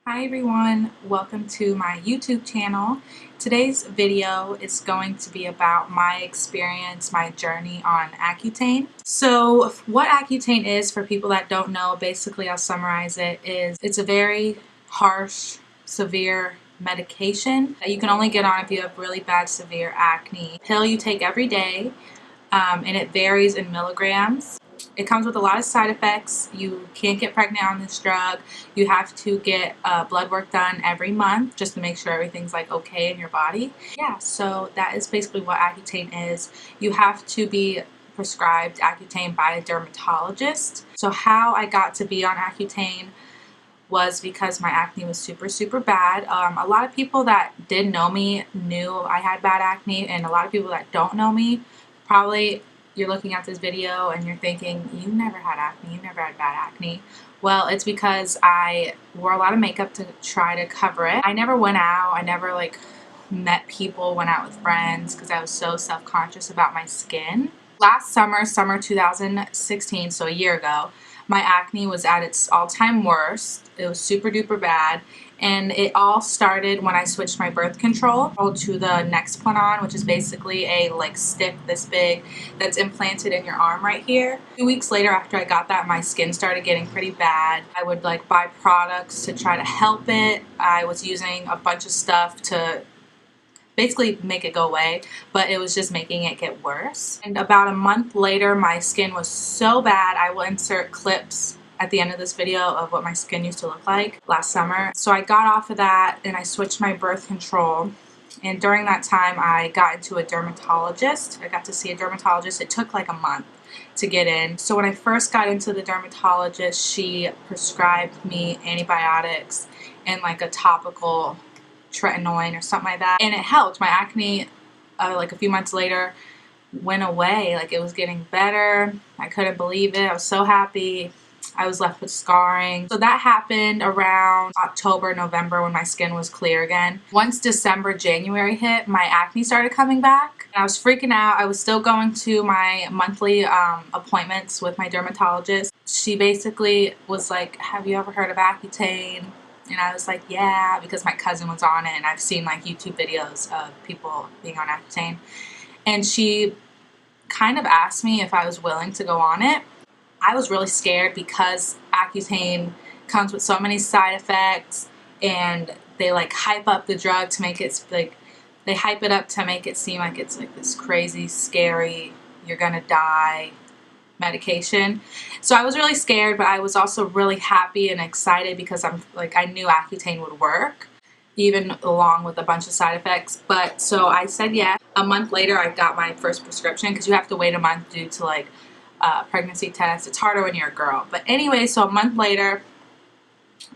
Hi everyone, welcome to my YouTube channel. Today's video is going to be about my experience, my journey on Accutane. So what Accutane is, for people that don't know, basically I'll summarize it, is it's a very harsh, severe medication that you can only get on if you have really bad severe acne. Pill you take every day, and it varies in milligrams. It comes with a lot of side effects. You can't get pregnant on this drug. You have to get blood work done every month just to make sure everything's like okay in your body. Yeah, so that is basically what Accutane is. You have to be prescribed Accutane by a dermatologist. So how I got to be on Accutane was because my acne was super bad. A lot of people that did know me knew I had bad acne, and a lot of people that don't know me, probably you're looking at this video and you're thinking, you never had acne, you never had bad acne. Well, it's because I wore a lot of makeup to try to cover it. I never went out, I never like met people, went out with friends, because I was so self-conscious about my skin. Last summer 2016, so a year ago, my acne was at its all-time worst. It was super duper bad, and it all started when I switched my birth control to the Nexplanon, which is basically a like stick this big that's implanted in your arm right here. 2 weeks later after I got that, my skin started getting pretty bad. I would like buy products to try to help it. I was using a bunch of stuff to basically make it go away, but it was just making it get worse. And about a month later, my skin was so bad. I will insert clips at the end of this video of what my skin used to look like last summer. So I got off of that and I switched my birth control. And during that time, I got into a dermatologist. I got to see a dermatologist. It took like a month to get in. So when I first got into the dermatologist, she prescribed me antibiotics and like a topical Isotretinoin or something like that, and it helped. My acne like a few months later went away. Like, it was getting better. I couldn't believe it. I was so happy. I was left with scarring. So that happened around October, November, when my skin was clear again. Once December, January hit, my acne started coming back. I was freaking out. I was still going to my monthly appointments with my dermatologist. She basically was like, have you ever heard of Accutane? And I was like, yeah, because my cousin was on it and I've seen like YouTube videos of people being on Accutane. And she kind of asked me if I was willing to go on it. I was really scared because Accutane comes with so many side effects, and they like hype up the drug to make it like, they hype it up to make it seem like it's like this crazy, scary, you're gonna die medication. So I was really scared, but I was also really happy and excited because I knew Accutane would work, even along with a bunch of side effects. But so I said yes. A month later, I got my first prescription, because you have to wait a month due to like pregnancy tests. It's harder when you're a girl. But anyway, so a month later,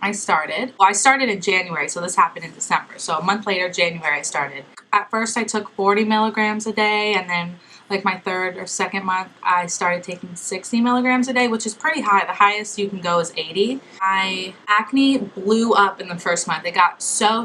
I started. Well, I started in January, so this happened in December. So a month later, January, I started. At first, I took 40 milligrams a day, and then like my third or second month, I started taking 60 milligrams a day, which is pretty high. The highest you can go is 80. My acne blew up in the first month. It got so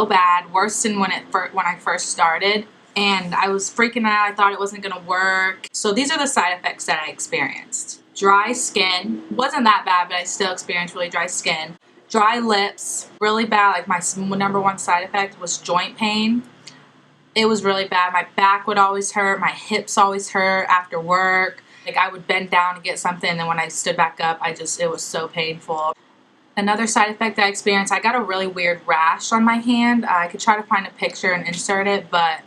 bad, worse than when I first started. And I was freaking out. I thought it wasn't gonna work. So these are the side effects that I experienced. Dry skin, wasn't that bad, but I still experienced really dry skin. Dry lips, really bad. Like, my number one side effect was joint pain. It was really bad. My back would always hurt. My hips always hurt after work. Like, I would bend down to get something, and then when I stood back up, it was so painful. Another side effect I experienced, I got a really weird rash on my hand. I could try to find a picture and insert it, but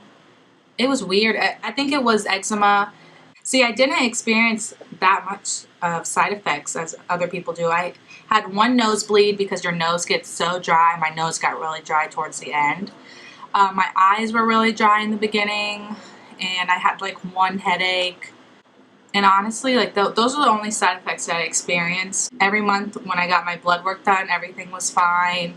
it was weird. I think it was eczema. See, I didn't experience that much of side effects as other people do. I had one nosebleed because your nose gets so dry. My nose got really dry towards the end. My eyes were really dry in the beginning, and I had like one headache. And honestly, like those are the only side effects that I experienced. Every month when I got my blood work done, everything was fine.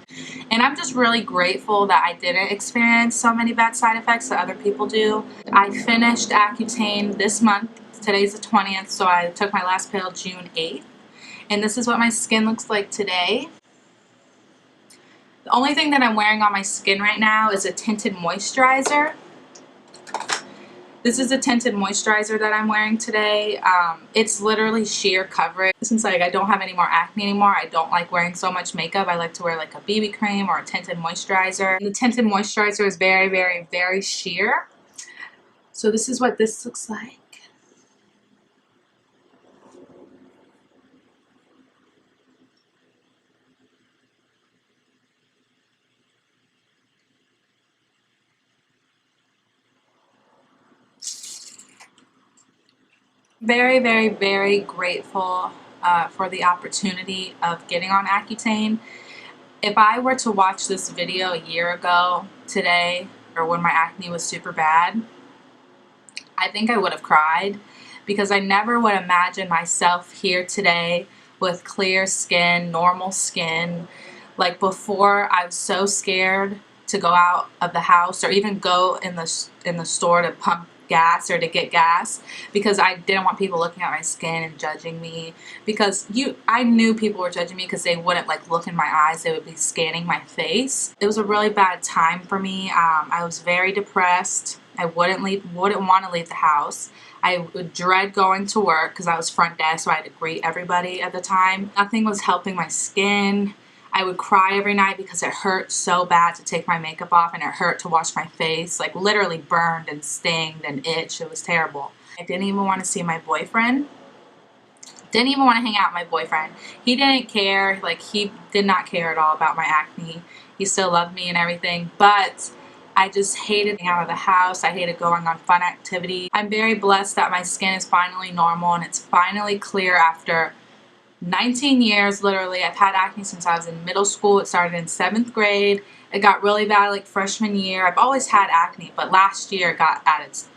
And I'm just really grateful that I didn't experience so many bad side effects that other people do. I finished Accutane this month. Today's the 20th, so I took my last pill June 8th. And this is what my skin looks like today. The only thing that I'm wearing on my skin right now is a tinted moisturizer. This is a tinted moisturizer that I'm wearing today. It's literally sheer coverage. Since like I don't have any more acne anymore, I don't like wearing so much makeup. I like to wear like a BB cream or a tinted moisturizer. The tinted moisturizer is very, very, very sheer. So this is what this looks like. Very, very, very grateful for the opportunity of getting on Accutane. If I were to watch this video a year ago today, or when my acne was super bad, I think I would have cried, because I never would imagine myself here today with clear skin, normal skin. Like before, I was so scared to go out of the house or even go in the store to pump gas or to get gas, because I didn't want people looking at my skin and judging me, because I knew people were judging me because they wouldn't like look in my eyes, they would be scanning my face. It was a really bad time for me. I was very depressed. I wouldn't want to leave the house. I would dread going to work because I was front desk, so I had to greet everybody at the time. Nothing was helping my skin. I would cry every night because it hurt so bad to take my makeup off, and it hurt to wash my face. Like literally burned and stinged and itched. It was terrible. I didn't even want to see my boyfriend. Didn't even want to hang out with my boyfriend. He didn't care. Like he did not care at all about my acne. He still loved me and everything, but I just hated getting out of the house. I hated going on fun activities. I'm very blessed that my skin is finally normal and it's finally clear after 19 years, literally. I've had acne since I was in middle school. It started in 7th grade. It got really bad like freshman year. I've always had acne, but last year it got at its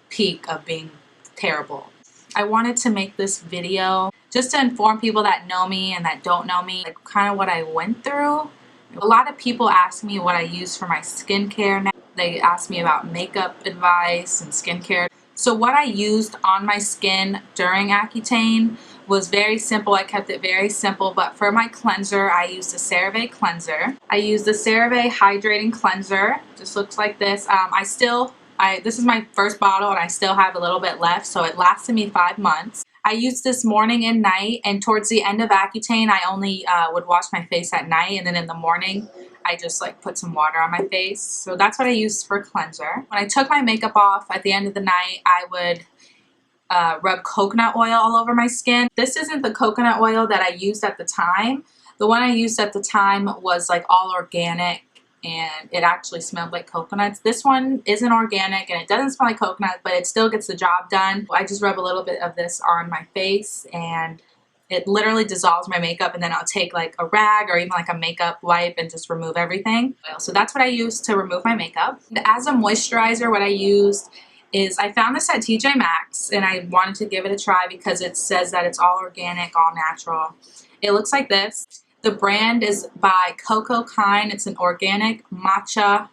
peak of being terrible. I wanted to make this video just to inform people that know me and that don't know me, like kind of what I went through. A lot of people ask me what I use for my skincare now. They ask me about makeup advice and skincare. So what I used on my skin during Accutane was very simple. I kept it very simple, but for my cleanser, I used a CeraVe cleanser. I used the CeraVe Hydrating Cleanser. Just looks like this. This is my first bottle and I still have a little bit left, so it lasted me 5 months. I used this morning and night, and towards the end of Accutane, I only would wash my face at night, and then in the morning, I just like put some water on my face. So that's what I used for cleanser. When I took my makeup off at the end of the night, I would rub coconut oil all over my skin. This isn't the coconut oil that I used at the time. The one I used at the time was like all organic, and it actually smelled like coconuts. This one isn't organic and it doesn't smell like coconut, but it still gets the job done. I just rub a little bit of this on my face and it literally dissolves my makeup, and then I'll take like a rag or even like a makeup wipe and just remove everything. So that's what I use to remove my makeup. And as a moisturizer, what I used is I found this at TJ Maxx and I wanted to give it a try because it says that it's all organic, all natural. It looks like this. The brand is by xoxo. It's an organic matcha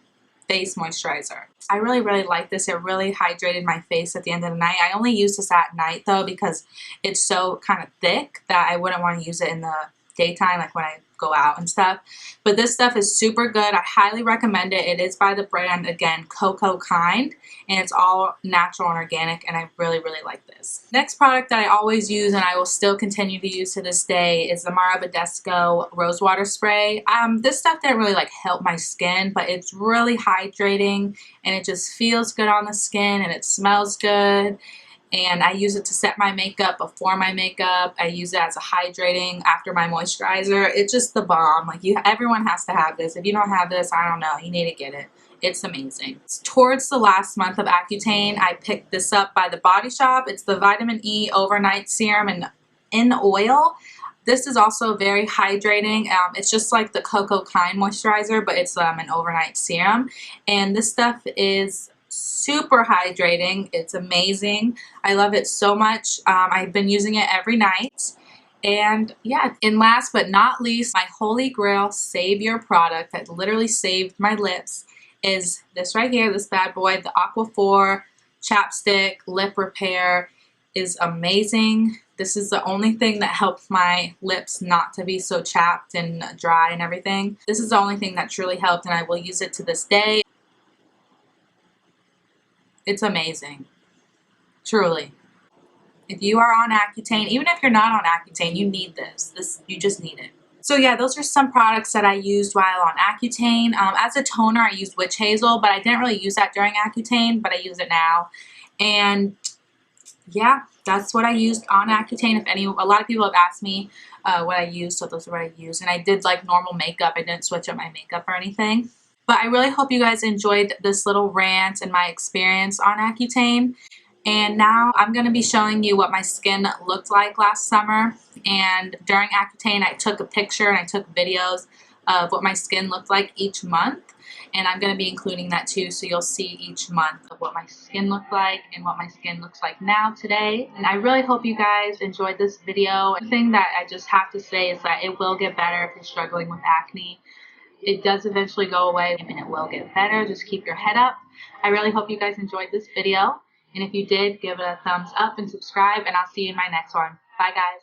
face moisturizer. I really, really like this. It really hydrated my face at the end of the night. I only use this at night though because it's so kind of thick that I wouldn't want to use it in the daytime, like when I go out and stuff. But this stuff is super good. I highly recommend it. It is by the brand, again, xoxo, and it's all natural and organic, and I really, really like this. Next product that I always use and I will still continue to use to this day is the Badescu Rose Water Spray. This stuff didn't really like help my skin, but it's really hydrating and it just feels good on the skin and it smells good. And I use it to set my makeup before my makeup. I use it as a hydrating after my moisturizer. It's just the bomb. Like everyone has to have this. If you don't have this, I don't know. You need to get it. It's amazing. Towards the last month of Accutane, I picked this up by the Body Shop. It's the Vitamin E Overnight Serum in oil. This is also very hydrating. It's just like the xoxo moisturizer, but it's an overnight serum. And this stuff is super hydrating. It's amazing. I love it so much. I've been using it every night. And yeah, and last but not least, my holy grail savior product that literally saved my lips is this right here, this bad boy, the Aquaphor Chapstick Lip Repair. Is amazing. This is the only thing that helps my lips not to be so chapped and dry and everything. This is the only thing that truly helped, and I will use it to this day. It's amazing. Truly. If you are on Accutane, even if you're not on Accutane, you need this. You just need it. So yeah, those are some products that I used while on Accutane. As a toner, I used witch hazel, but I didn't really use that during Accutane, but I use it now. And yeah, that's what I used on Accutane. A lot of people have asked me what I used, so those are what I used. And I did like normal makeup. I didn't switch up my makeup or anything. But I really hope you guys enjoyed this little rant and my experience on Accutane. And now I'm going to be showing you what my skin looked like last summer. And during Accutane, I took a picture and I took videos of what my skin looked like each month. And I'm going to be including that too, so you'll see each month of what my skin looked like and what my skin looks like now today. And I really hope you guys enjoyed this video. The thing that I just have to say is that it will get better if you're struggling with acne. It does eventually go away and it will get better. Just keep your head up. I really hope you guys enjoyed this video. And if you did, give it a thumbs up and subscribe, and I'll see you in my next one. Bye, guys.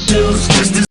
Just